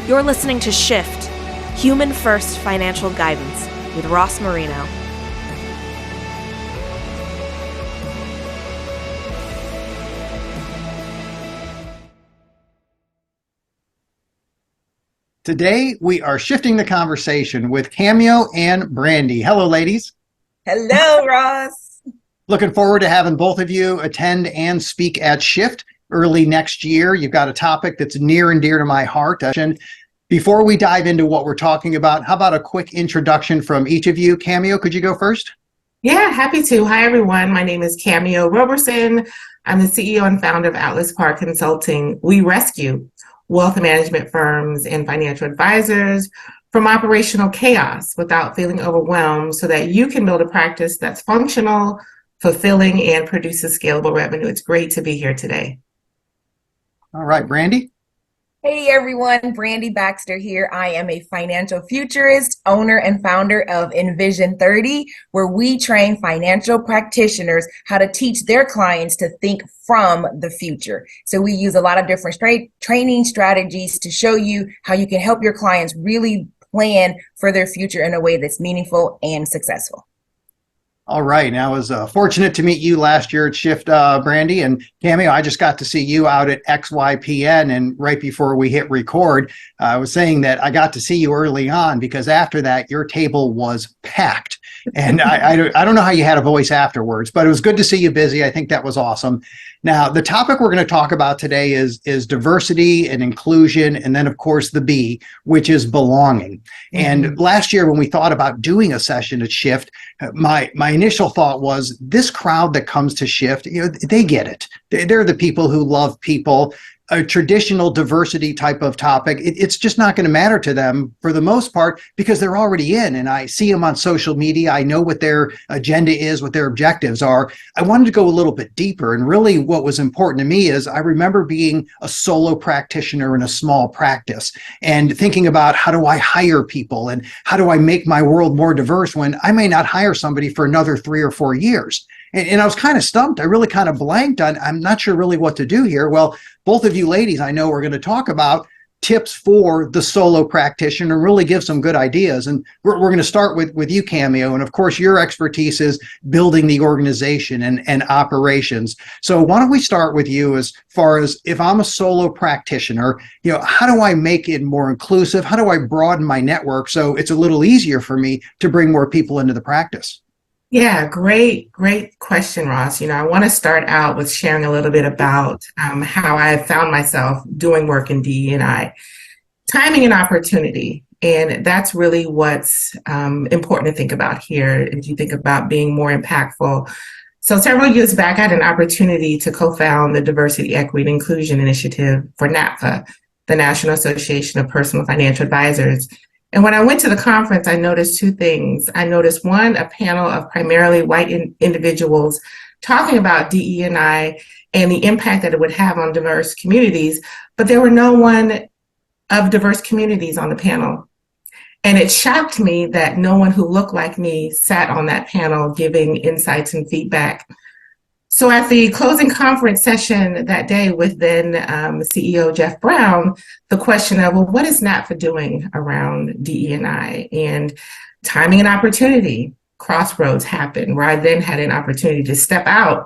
You're listening to Shift, Human First Financial Guidance with Ross Marino. Today, we are shifting the conversation with Cameo and Brandy. Hello, ladies. Hello, Ross. Looking forward to having both of you attend and speak at Shift early next year. You've got a topic that's near and dear to my heart. And before we dive into what we're talking about, how about a quick introduction from each of you? Cameo, could you go first? Yeah, happy to. Hi, everyone. My name is Cameo Roberson. I'm the CEO and founder of Atlas Park Consulting. We rescue wealth management firms and financial advisors from operational chaos without feeling overwhelmed so that you can build a practice that's functional, fulfilling, and produces scalable revenue. It's great to be here today. All right, Brandy. Hey everyone, Brandy Baxter here. I am a financial futurist, owner and founder of Envision 30, where we train financial practitioners how to teach their clients to think from the future. So we use a lot of different training strategies to show you how you can help your clients really plan for their future in a way that's meaningful and successful. All right. Now, I was fortunate to meet you last year at Shift, Brandy, and Cameo. I just got to see you out at XYPN, and right before we hit record, I was saying that I got to see you early on because after that, your table was packed. And I don't know how you had a voice afterwards, but it was good to see you busy. I think that was awesome. Now, the topic we're going to talk about today is diversity and inclusion, and then, of course, the B, which is belonging. And last year, when we thought about doing a session at Shift, my initial thought was this crowd that comes to Shift, they get it. They're the people who love people. A traditional diversity type of topic, it's just not going to matter to them for the most part because they're already in, and I see them on social media. I know what their agenda is, what their objectives are. I wanted to go a little bit deeper, and really what was important to me is I remember being a solo practitioner in a small practice and thinking about how do I hire people and how do I make my world more diverse when I may not hire somebody for another 3 or 4 years. And I was kind of stumped. I really kind of blanked on, I'm not sure really what to do here. Well, both of you ladies, I know we're going to talk about tips for the solo practitioner and really give some good ideas. And we're going to start with you, Cameo. And of course, your expertise is building the organization and operations. So why don't we start with you as far as if I'm a solo practitioner, how do I make it more inclusive? How do I broaden my network so it's a little easier for me to bring more people into the practice? Yeah, great question, Ross. I want to start out with sharing a little bit about how I found myself doing work in DE&I. Timing and opportunity, and that's really what's important to think about here if you think about being more impactful. So several years back, I had an opportunity to co-found the Diversity, Equity, and Inclusion Initiative for NAPFA, the National Association of Personal Financial Advisors. And when I went to the conference, I noticed two things. I noticed one, a panel of primarily white individuals talking about DE&I and the impact that it would have on diverse communities, but there were no one of diverse communities on the panel. And it shocked me that no one who looked like me sat on that panel giving insights and feedback. So at the closing conference session that day with then CEO Jeff Brown, the question of, well, what is NAPFA doing around DE&I? And timing and opportunity, crossroads happened where I then had an opportunity to step out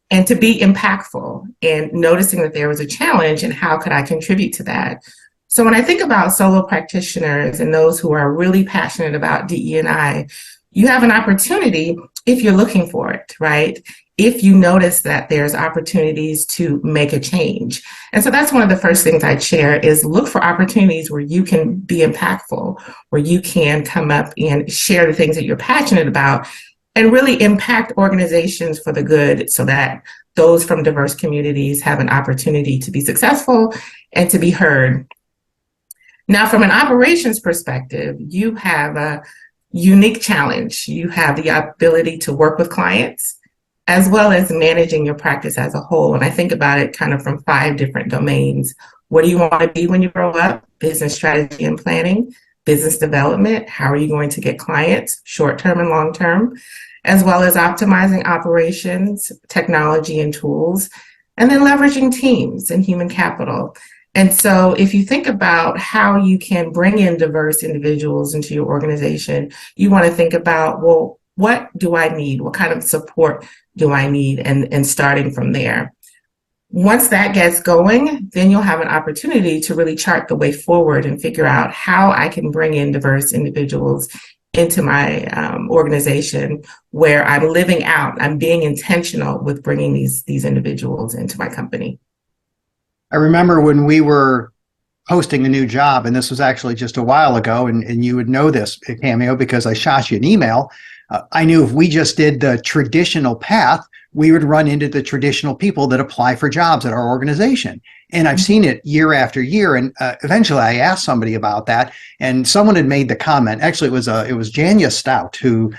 and to be impactful and noticing that there was a challenge and how could I contribute to that? So when I think about solo practitioners and those who are really passionate about DE&I, you have an opportunity if you're looking for it, right? If you notice that there's opportunities to make a change. And so that's one of the first things I'd share is look for opportunities where you can be impactful, where you can come up and share the things that you're passionate about and really impact organizations for the good so that those from diverse communities have an opportunity to be successful and to be heard. Now, from an operations perspective, you have a unique challenge. You have the ability to work with clients as well as managing your practice as a whole. And I think about it kind of from 5 different domains. What do you want to be when you grow up? Business strategy and planning, business development. How are you going to get clients, short-term and long-term, as well as optimizing operations, technology and tools, and then leveraging teams and human capital. And so if you think about how you can bring in diverse individuals into your organization, you want to think about, well, what do I need? What kind of support do I need? And starting from there. Once that gets going, then you'll have an opportunity to really chart the way forward and figure out how I can bring in diverse individuals into my organization, where I'm living out, I'm being intentional with bringing these individuals into my company. I remember when we were posting a new job, and this was actually just a while ago, and you would know this, Cameo, because I shot you an email. I knew if we just did the traditional path, we would run into the traditional people that apply for jobs at our organization. And I've seen it year after year. And eventually I asked somebody about that, and someone had made the comment. Actually, it was Janya Stout, who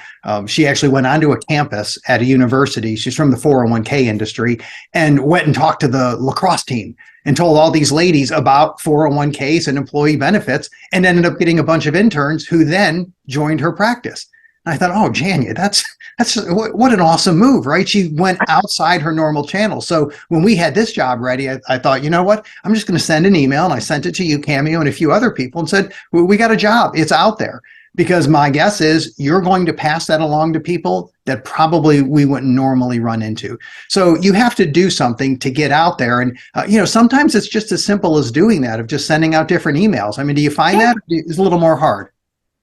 she actually went onto a campus at a university. She's from the 401k industry, and went and talked to the lacrosse team and told all these ladies about 401ks and employee benefits, and ended up getting a bunch of interns who then joined her practice. And I thought, oh, Janya, that's what an awesome move, right? She went outside her normal channel. So when we had this job ready, I thought, you know what? I'm just going to send an email, and I sent it to you, Cameo, and a few other people, and said, well, we got a job. It's out there. Because my guess is you're going to pass that along to people that probably we wouldn't normally run into. So you have to do something to get out there. And, sometimes it's just as simple as doing that, of just sending out different emails. I mean, do you find that it's a little more hard?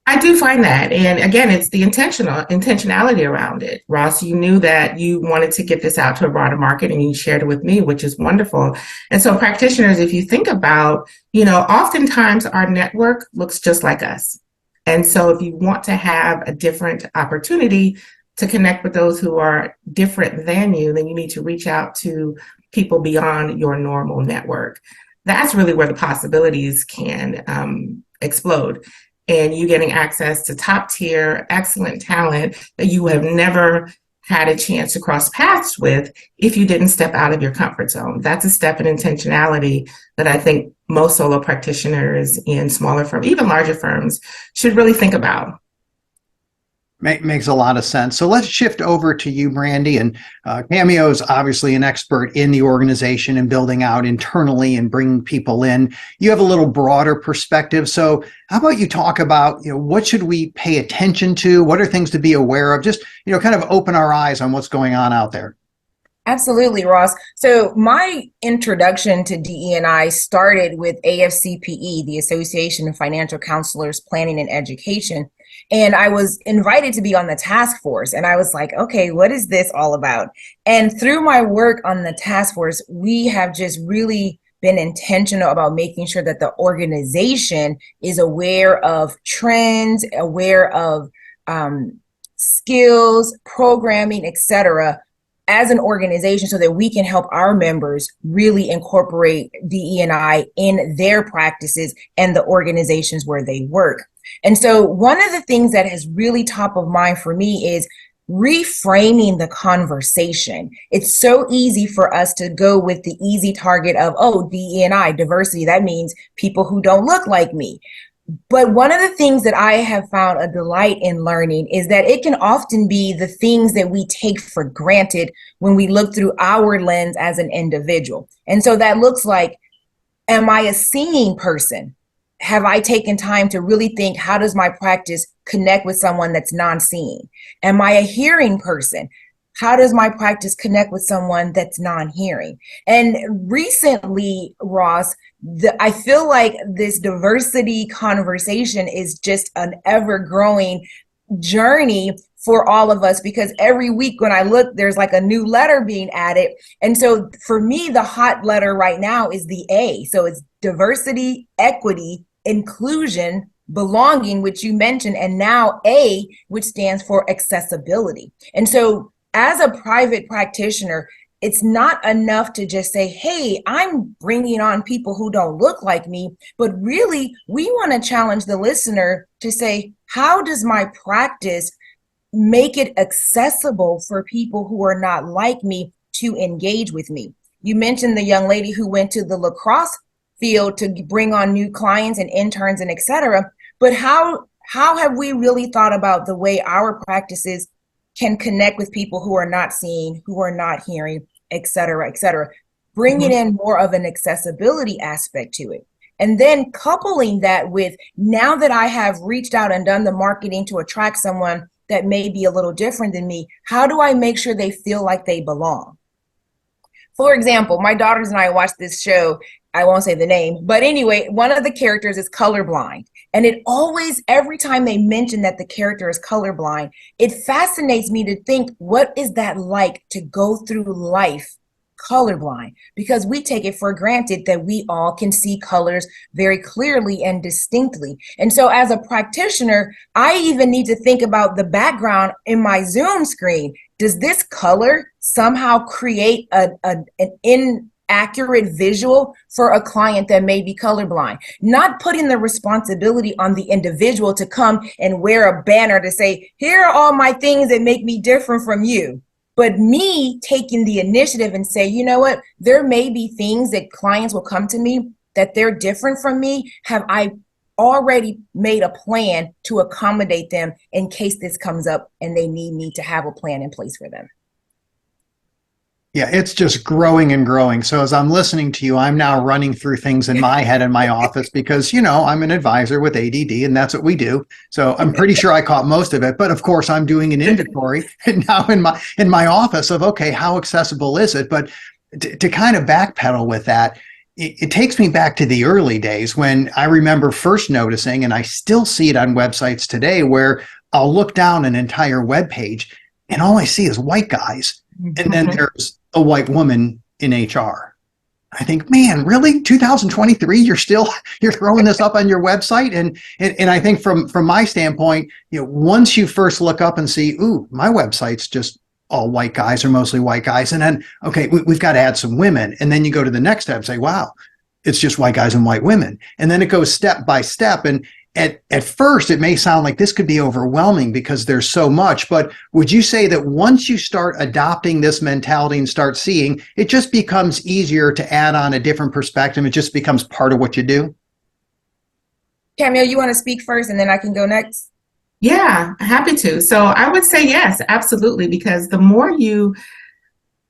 I do find that. And again, it's the intentionality around it. Ross, you knew that you wanted to get this out to a broader market, and you shared it with me, which is wonderful. And so practitioners, if you think about, oftentimes our network looks just like us. And so if you want to have a different opportunity to connect with those who are different than you, then you need to reach out to people beyond your normal network. That's really where the possibilities can explode. And you getting access to top tier, excellent talent that you have never had a chance to cross paths with if you didn't step out of your comfort zone. That's a step in intentionality that I think most solo practitioners in smaller firms, even larger firms, should really think about. Makes a lot of sense. So let's shift over to you, Brandy. And Cameo is obviously an expert in the organization and building out internally and bringing people in. You have a little broader perspective. So how about you talk about, what should we pay attention to? What are things to be aware of? Just, kind of open our eyes on what's going on out there. Absolutely, Ross. So my introduction to DE&I started with AFCPE, the Association of Financial Counselors Planning and Education. And I was invited to be on the task force. And I was like, okay, what is this all about? And through my work on the task force, we have just really been intentional about making sure that the organization is aware of trends, aware of skills, programming, et cetera, as an organization, so that we can help our members really incorporate DE&I in their practices and the organizations where they work. And so one of the things that is really top of mind for me is reframing the conversation. It's so easy for us to go with the easy target of, DE&I, diversity, that means people who don't look like me. But one of the things that I have found a delight in learning is that it can often be the things that we take for granted when we look through our lens as an individual. And so that looks like, am I a seeing person? Have I taken time to really think, how does my practice connect with someone that's non-seeing? Am I a hearing person? How does my practice connect with someone that's non-hearing? And recently, Ross, I feel like this diversity conversation is just an ever-growing journey for all of us, because every week when I look, there's like a new letter being added. And so for me, the hot letter right now is the A. So it's diversity, equity, inclusion, belonging, which you mentioned, and now A, which stands for accessibility. And so as a private practitioner, it's not enough to just say, hey, I'm bringing on people who don't look like me, but really we want to challenge the listener to say, how does my practice make it accessible for people who are not like me to engage with me? You mentioned the young lady who went to the lacrosse field to bring on new clients and interns and et cetera. But how have we really thought about the way our practices can connect with people who are not seeing, who are not hearing, et cetera, et cetera? bringing in more of an accessibility aspect to it. And then coupling that with, now that I have reached out and done the marketing to attract someone that may be a little different than me, how do I make sure they feel like they belong? For example, my daughters and I watched this show. I won't say the name, but anyway, one of the characters is colorblind. And it always, every time they mention that the character is colorblind, it fascinates me to think, what is that like to go through life colorblind? Because we take it for granted that we all can see colors very clearly and distinctly. And so as a practitioner, I even need to think about the background in my Zoom screen. Does this color somehow create an inaccurate visual for a client that may be colorblind? Not putting the responsibility on the individual to come and wear a banner to say, here are all my things that make me different from you. But me taking the initiative and say, you know what, there may be things that clients will come to me that they're different from me. Have I already made a plan to accommodate them in case this comes up and they need me to have a plan in place for them? Yeah, it's just growing and growing. So as I'm listening to you, I'm now running through things in my head in my office because, I'm an advisor with ADD and that's what we do. So I'm pretty sure I caught most of it. But of course, I'm doing an inventory now in my office of, okay, how accessible is it? But to kind of backpedal with that, it takes me back to the early days when I remember first noticing, and I still see it on websites today, where I'll look down an entire web page and all I see is white guys. And then there's a white woman in HR. I think, man, really? 2023, you're throwing this up on your website? And I think from my standpoint, once you first look up and see, ooh, my website's just all white guys or mostly white guys. And then, okay, we've got to add some women. And then you go to the next step and say, wow, it's just white guys and white women. And then it goes step by step. And at first, it may sound like this could be overwhelming because there's so much, but would you say that once you start adopting this mentality and start seeing, it just becomes easier to add on a different perspective? It just becomes part of what you do? Cameo, you want to speak first and then I can go next? Yeah, happy to. So I would say yes, absolutely, because the more you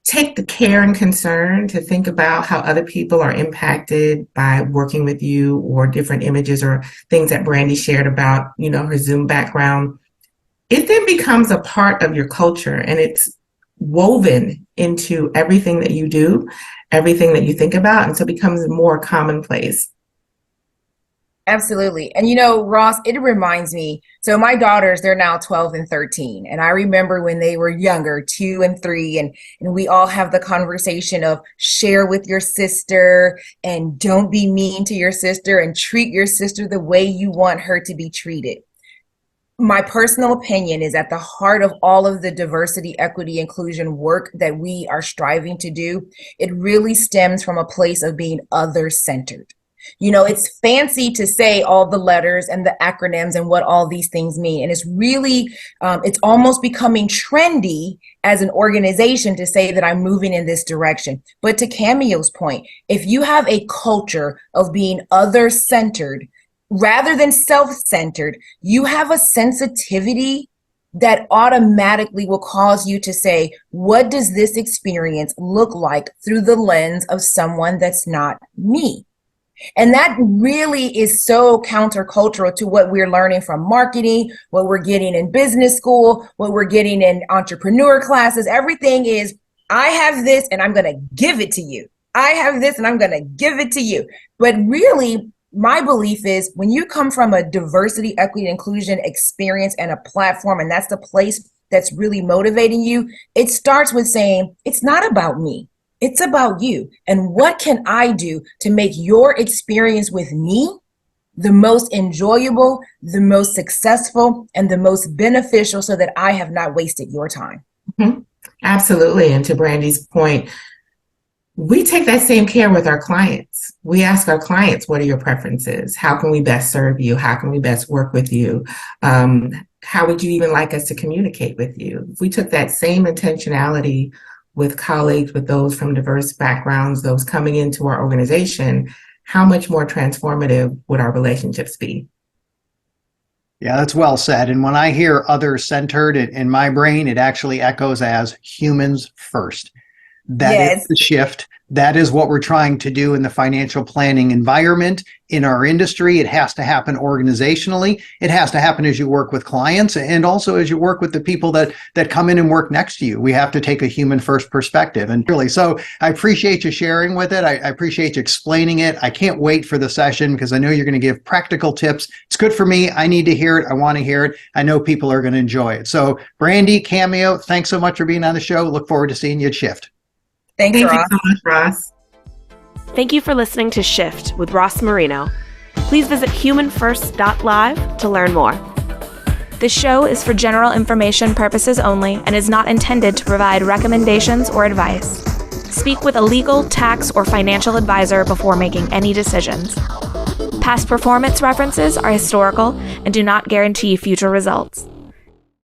take the care and concern to think about how other people are impacted by working with you, or different images or things that Brandy shared about, her Zoom background, it then becomes a part of your culture and it's woven into everything that you do, everything that you think about. And so it becomes more commonplace. Absolutely. And Ross, it reminds me, so my daughters, they're now 12 and 13. And I remember when they were younger, 2 and 3, and we all have the conversation of share with your sister and don't be mean to your sister and treat your sister the way you want her to be treated. My personal opinion is at the heart of all of the diversity, equity, inclusion work that we are striving to do, it really stems from a place of being other-centered. It's fancy to say all the letters and the acronyms and what all these things mean. And it's really, it's almost becoming trendy as an organization to say that I'm moving in this direction. But to Cameo's point, if you have a culture of being other-centered rather than self-centered, you have a sensitivity that automatically will cause you to say, what does this experience look like through the lens of someone that's not me? And that really is so countercultural to what we're learning from marketing, what we're getting in business school, what we're getting in entrepreneur classes. Everything is, I have this and I'm going to give it to you. I have this and I'm going to give it to you. But really, my belief is when you come from a diversity, equity, inclusion experience and a platform, and that's the place that's really motivating you, it starts with saying, it's not about me. It's about you. And what can I do to make your experience with me the most enjoyable, the most successful, and the most beneficial so that I have not wasted your time? Mm-hmm. Absolutely. And to Brandy's point, we take that same care with our clients. We ask our clients, what are your preferences? How can we best serve you? How can we best work with you? How would you even like us to communicate with you? If we took that same intentionality with colleagues, with those from diverse backgrounds, those coming into our organization, how much more transformative would our relationships be? Yeah, that's well said. And when I hear other-centered in my brain, it actually echoes as humans first. That is the shift That is what we're trying to do in the financial planning environment in our industry. It has to happen organizationally. It has to happen as you work with clients and also as you work with the people that come in and work next to you. We have to take a human first perspective. And really, so I appreciate you sharing with it. I appreciate you explaining it. I can't wait for the session because I know you're going to give practical tips. It's good for me. I need to hear it. I want to hear it. I know people are going to enjoy it. So Brandy, Cameo, thanks so much for being on the show. Look forward to seeing you at Shift. Thanks, Thank Ross. you so much, Ross. Thank you for listening to Shift with Ross Marino. Please visit humanfirst.live to learn more. This show is for general information purposes only and is not intended to provide recommendations or advice. Speak with a legal, tax, or financial advisor before making any decisions. Past performance references are historical and do not guarantee future results.